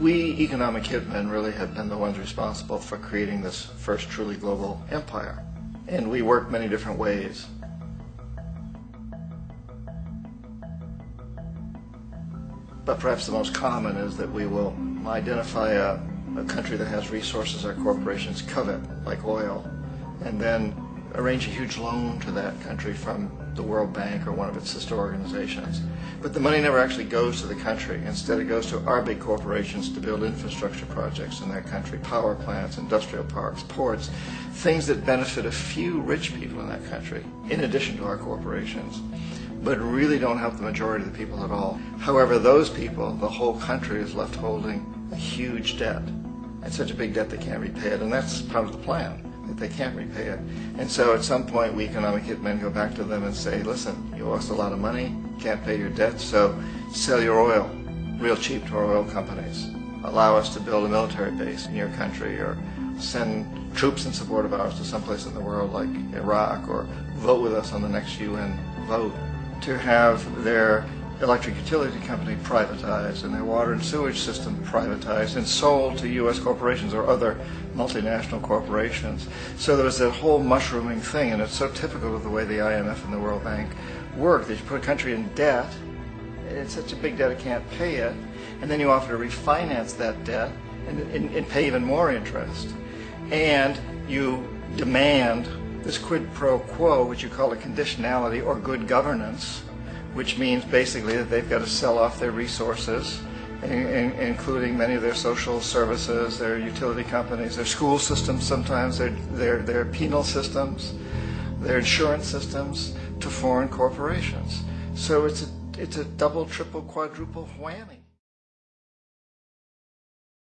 We economic hitmen really have been the ones responsible for creating this first truly global empire. And we work many different ways. But perhaps the most common is that we will identify a country that has resources our corporations covet, like oil, and then arrange a huge loan to that country from the World Bank or one of its sister organizations. But the money never actually goes to the country. Instead, it goes to our big corporations to build infrastructure projects in that country, power plants, industrial parks, ports, things that benefit a few rich people in that country, in addition to our corporations, but really don't help the majority of the people at all. However, those people, the whole country is left holding a huge debt, and such a big debt they can't repay it, and that's part of the plan, that they can't repay it. And so at some point we economic hitmen go back to them and say, listen, you owe us a lot of money, can't pay your debt, so sell your oil real cheap to our oil companies. Allow us to build a military base in your country, or send troops in support of ours to someplace in the world like Iraq, or vote with us on the next UN vote. To have their electric utility company privatized and their water and sewage system privatized and sold to U.S. corporations or other multinational corporations. So there was that whole mushrooming thing, and it's so typical of the way the IMF and the World Bank work, that you put a country in debt, it's such a big debt it can't pay it, and then you offer to refinance that debt and pay even more interest. And you demand this quid pro quo, which you call a conditionality or good governance, which means basically that they've got to sell off their resources, including many of their social services, their utility companies, their school systems sometimes, their penal systems, their insurance systems, to foreign corporations. So it's a double, triple, quadruple whammy.